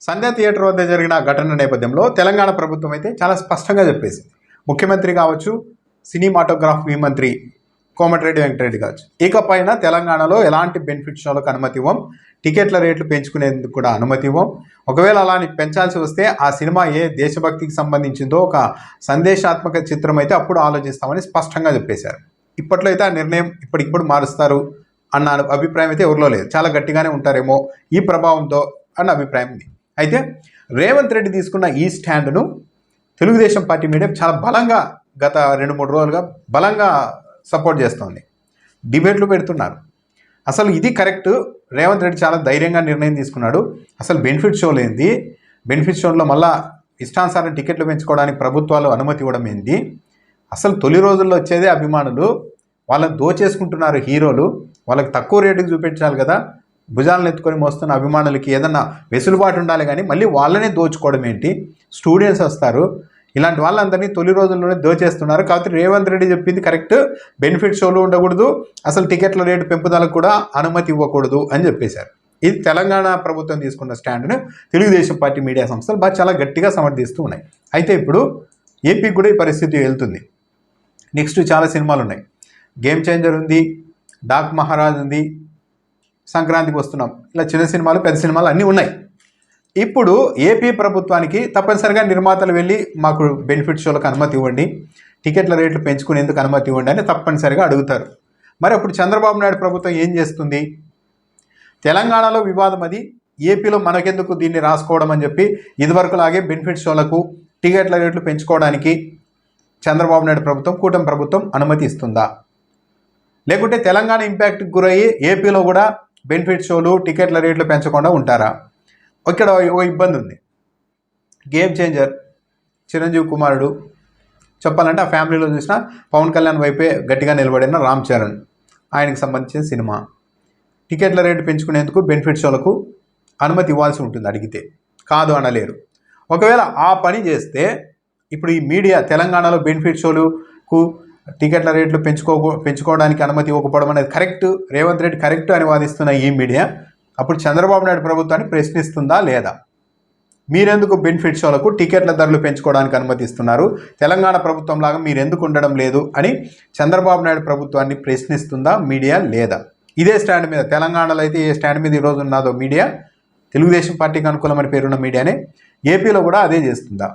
సంధ్యా theatre వద్ద జరిగిన ఘటన నేపథ్యంలో తెలంగాణ ప్రభుత్వం అయితే చాలా స్పష్టంగా చెప్పేసింది. ముఖ్యమంత్రి కావచ్చు, సినిమాటోగ్రఫీ మంత్రి కోమటిరెడ్డి వెంకటరెడ్డి కావచ్చు, ఇకపైన తెలంగాణలో ఎలాంటి బెనిఫిట్ షోలకు అనుమతి ఇవ్వం, టికెట్ల రేట్లు పెంచుకునేందుకు కూడా అనుమతి ఇవ్వం. ఒకవేళ అలాని పెంచాల్సి వస్తే ఆ సినిమా ఏ దేశభక్తికి సంబంధించిందో ఒక సందేశాత్మక చిత్రం అయితే అప్పుడు ఆలోచిస్తామని స్పష్టంగా చెప్పేశారు. ఇప్పట్లో అయితే ఆ నిర్ణయం ఇప్పటికిప్పుడు మారుస్తారు అన్న అభిప్రాయం అయితే ఎవరిలో లేదు. చాలా గట్టిగానే ఉంటారేమో ఈ ప్రభావంతో అన్న అభిప్రాయం ఉంది. అయితే రేవంత్ రెడ్డి తీసుకున్న ఈ స్టాండ్ను తెలుగుదేశం పార్టీ మీడియా చాలా బలంగా గత 2-3 రోజులుగా బలంగా సపోర్ట్ చేస్తోంది. డిబేట్లు పెడుతున్నారు. అసలు ఇది కరెక్ట్, రేవంత్ రెడ్డి చాలా ధైర్యంగా నిర్ణయం తీసుకున్నాడు. అసలు బెనిఫిట్ షో లేనిది, బెనిఫిట్ షోలో మళ్ళా ఇష్టానుసారం టికెట్లు పెంచుకోవడానికి ప్రభుత్వాలు అనుమతి ఇవ్వడం ఏంది? అసలు తొలి రోజుల్లో వచ్చేదే అభిమానులు, వాళ్ళని దోచేసుకుంటున్నారు హీరోలు, వాళ్ళకి తక్కువ రేటుకి చూపించాలి కదా. భుజాలను ఎత్తుకొని మోస్తున్న అభిమానులకి ఏదన్నా వెసులుబాటు ఉండాలి, కానీ మళ్ళీ వాళ్ళనే దోచుకోవడం ఏంటి? స్టూడెంట్స్ వస్తారు, ఇలాంటి వాళ్ళందరినీ తొలి రోజుల్లోనే దోచేస్తున్నారు. కాబట్టి రేవంత్ రెడ్డి చెప్పింది కరెక్ట్, బెనిఫిట్ షోలు ఉండకూడదు, అసలు టికెట్ల రేటు పెంపుదలకు కూడా అనుమతి ఇవ్వకూడదు అని చెప్పేశారు. ఇది తెలంగాణ ప్రభుత్వం తీసుకున్న స్టాండ్ను తెలుగుదేశం పార్టీ మీడియా సంస్థలు చాలా గట్టిగా సమర్థిస్తూ ఉన్నాయి. అయితే ఇప్పుడు ఏపీకి కూడా ఈ పరిస్థితి వెళ్తుంది. నెక్స్ట్ చాలా సినిమాలు ఉన్నాయి. గేమ్ చేంజర్ ఉంది, డాక్ మహారాజ్ ఉంది, సంక్రాంతికి వస్తున్నాం, ఇలా చిన్న సినిమాలు పెద్ద సినిమాలు అన్నీ ఉన్నాయి. ఇప్పుడు ఏపీ ప్రభుత్వానికి తప్పనిసరిగా నిర్మాతలు వెళ్ళి మాకు బెనిఫిట్ షోలకు అనుమతి ఇవ్వండి, టికెట్ల రేట్లు పెంచుకునేందుకు అనుమతి ఇవ్వండి అని తప్పనిసరిగా అడుగుతారు. మరి అప్పుడు చంద్రబాబు నాయుడు ప్రభుత్వం ఏం చేస్తుంది? తెలంగాణలో వివాదం అది, ఏపీలో మనకెందుకు దీన్ని రాసుకోవడం అని చెప్పి ఇదివరకులాగే బెనిఫిట్ షోలకు టికెట్ల రేట్లు పెంచుకోవడానికి చంద్రబాబు నాయుడు ప్రభుత్వం, కూటమి ప్రభుత్వం అనుమతి ఇస్తుందా? లేకుంటే తెలంగాణ ఇంపాక్ట్కి గురయ్యి ఏపీలో కూడా బెనిఫిట్ షోలు టికెట్ల రేట్లు పెంచకుండా ఉంటారా? ఇక్కడ ఒక ఇబ్బంది ఉంది. గేమ్ చేంజర్ చిరంజీవి కుమారుడు, చెప్పాలంటే ఆ ఫ్యామిలీలో చూసిన పవన్ కళ్యాణ్ వైపే గట్టిగా నిలబడిన రామ్ చరణ్, ఆయనకు సంబంధించిన సినిమా. టికెట్ల రేటు పెంచుకునేందుకు బెనిఫిట్ షోలకు అనుమతి ఇవ్వాల్సి ఉంటుంది, అడిగితే కాదు అనలేరు. ఒకవేళ ఆ పని చేస్తే ఇప్పుడు ఈ మీడియా తెలంగాణలో బెనిఫిట్ షోలకు టికెట్ల రేట్లు పెంచుకోవడానికి అనుమతి ఇవ్వకపోవడం అనేది కరెక్ట్, రేవంత్ రెడ్డి కరెక్ట్ అని వాదిస్తున్న ఈ మీడియా అప్పుడు చంద్రబాబు నాయుడు ప్రభుత్వాన్ని ప్రశ్నిస్తుందా లేదా? మీరెందుకు బెనిఫిట్ షోలకు టికెట్ల ధరలు పెంచుకోవడానికి అనుమతిస్తున్నారు, తెలంగాణ ప్రభుత్వం లాగా మీరెందుకు ఉండడం లేదు అని చంద్రబాబు నాయుడు ప్రభుత్వాన్ని ప్రశ్నిస్తుందా మీడియా లేదా? ఇదే స్టాండ్ మీద తెలంగాణలో అయితే ఏ స్టాండ్ మీద ఈరోజు ఉన్నదో మీడియా, తెలుగుదేశం పార్టీకి అనుకూలమైన పేరున్న మీడియానే ఏపీలో కూడా అదే చేస్తుందా?